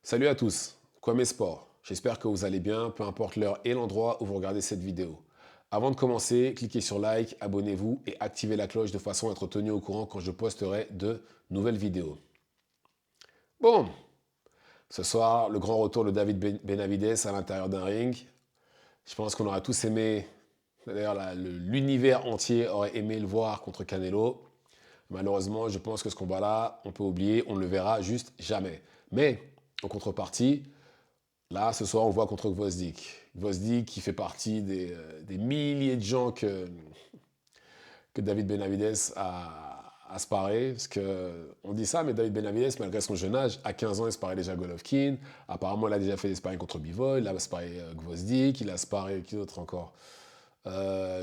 Salut à tous, Kwame Sport. J'espère que vous allez bien, peu importe l'heure et l'endroit où vous regardez cette vidéo. Avant de commencer, cliquez sur like, abonnez-vous et activez la cloche de façon à être tenu au courant quand je posterai de nouvelles vidéos. Bon, ce soir, le grand retour de David Benavidez à l'intérieur d'un ring. Je pense qu'on aura tous aimé, d'ailleurs l'univers entier aurait aimé le voir contre Canelo. Malheureusement, je pense que ce combat-là, on peut oublier, on ne le verra juste jamais. Mais, en contrepartie, là, ce soir, on voit contre Gvozdyk. Gvozdyk qui fait partie des milliers de gens que David Benavidez a sparé. Parce que, on dit ça, mais David Benavidez, malgré son jeune âge, à 15 ans, il sparait déjà Golovkin. Apparemment, il a déjà fait des sparring contre Bivol. Il a sparé Gvozdyk. Il a sparé, qui d'autre encore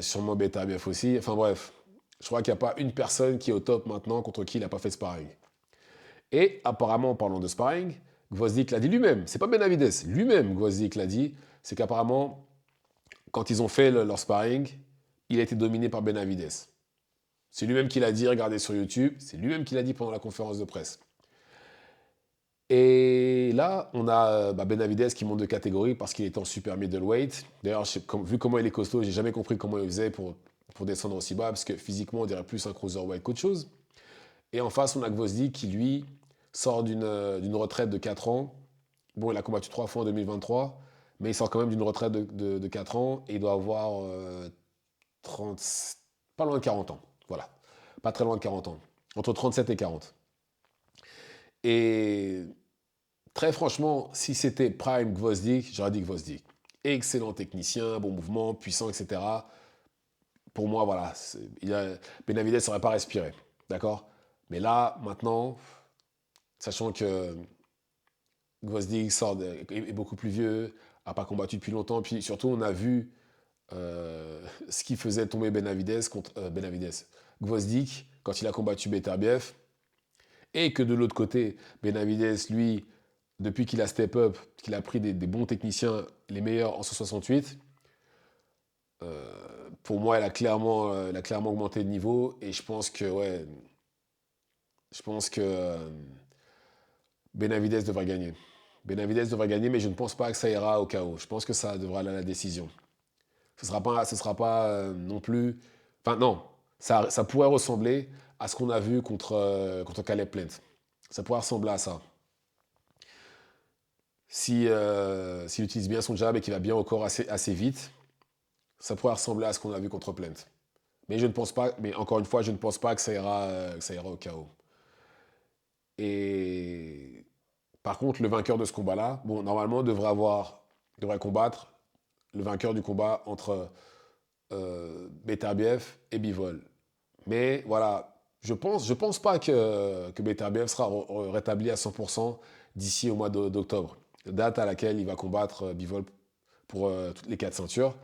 sûrement Beterbiev aussi. Enfin bref, je crois qu'il n'y a pas une personne qui est au top maintenant contre qui il n'a pas fait de sparring. Et apparemment, en parlant de sparring, Gvozdyk l'a dit lui-même. C'est pas Benavidez, lui-même Gvozdyk l'a dit. C'est qu'apparemment, quand ils ont fait leur sparring, il a été dominé par Benavidez. C'est lui-même qui l'a dit, regardez sur YouTube. C'est lui-même qui l'a dit pendant la conférence de presse. Et là, on a Benavidez qui monte de catégorie parce qu'il est en super middleweight. D'ailleurs, vu comment il est costaud, j'ai jamais compris comment il faisait pour descendre aussi bas, parce que physiquement, on dirait plus un cruiserweight qu'autre chose. Et en face, on a Gvozdyk qui, lui, sort d'une retraite de 4 ans. Bon, il a combattu 3 fois en 2023, mais il sort quand même d'une retraite de 4 ans et il doit avoir 30, pas loin de 40 ans. Voilà, pas très loin de 40 ans. Entre 37 et 40. Et très franchement, si c'était Prime Gvozdyk, j'aurais dit Gvozdyk. Excellent technicien, bon mouvement, puissant, etc. Pour moi, voilà, Benavidez n'aurait pas respiré. D'accord. Mais là, maintenant, sachant que Gvozdyk est beaucoup plus vieux, n'a pas combattu depuis longtemps, puis surtout, on a vu ce qui faisait tomber Benavidez contre Gvozdyk quand il a combattu Beterbiev, et que de l'autre côté, Benavidez, lui, depuis qu'il a step up, qu'il a pris des bons techniciens, les meilleurs en 168, pour moi, elle a clairement augmenté de niveau. Et je pense que, ouais, je pense que Benavidez devrait gagner. Benavidez devrait gagner, mais je ne pense pas que ça ira au KO. Je pense que ça devra aller à la décision. Ce sera pas non plus... Enfin, non, ça pourrait ressembler à ce qu'on a vu contre Caleb Plant. Ça pourrait ressembler à ça. S'il utilise bien son jab et qu'il va bien au corps assez vite, ça pourrait ressembler à ce qu'on a vu contre Plant. Mais je ne pense pas, mais encore une fois, je ne pense pas que ça ira au KO. Et par contre, le vainqueur de ce combat-là, bon, normalement, devrait combattre le vainqueur du combat entre Beterbiev et Bivol. Mais voilà, je pense pas que Beterbiev sera rétabli à 100% d'ici au mois d'octobre, date à laquelle il va combattre Bivol pour toutes les 4 ceintures.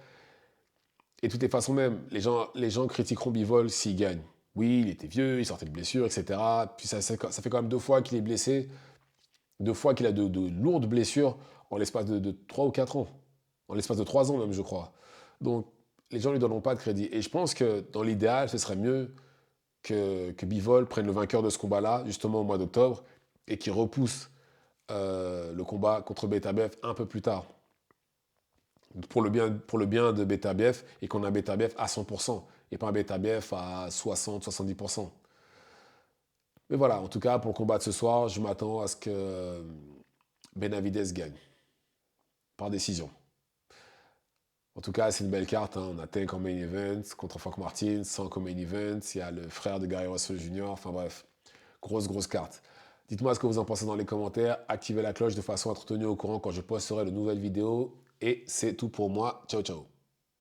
Et de toutes les façons même, les gens critiqueront Bivol s'il gagne. Oui, il était vieux, il sortait de blessures, etc. Puis ça fait quand même 2 fois qu'il est blessé, 2 fois qu'il a de lourdes blessures en l'espace de 3 ou 4 ans. En l'espace de 3 ans même, je crois. Donc, les gens ne lui donneront pas de crédit. Et je pense que dans l'idéal, ce serait mieux que Bivol prenne le vainqueur de ce combat-là, justement au mois d'octobre, et qu'il repousse le combat contre Beterbiev un peu plus tard. Pour le bien de Beterbiev, et qu'on a un Beterbiev à 100%, et pas un Beterbiev à 60-70%. Mais voilà, en tout cas, pour le combat de ce soir, je m'attends à ce que Benavidez gagne, par décision. En tout cas, c'est une belle carte. Hein. On a Tank en main event contre Frank Martin, Sank en main event. Il y a le frère de Gary Russell Jr. Enfin bref, grosse carte. Dites-moi ce que vous en pensez dans les commentaires. Activez la cloche de façon à être tenu au courant quand je posterai de nouvelles vidéos. Et c'est tout pour moi. Ciao, ciao.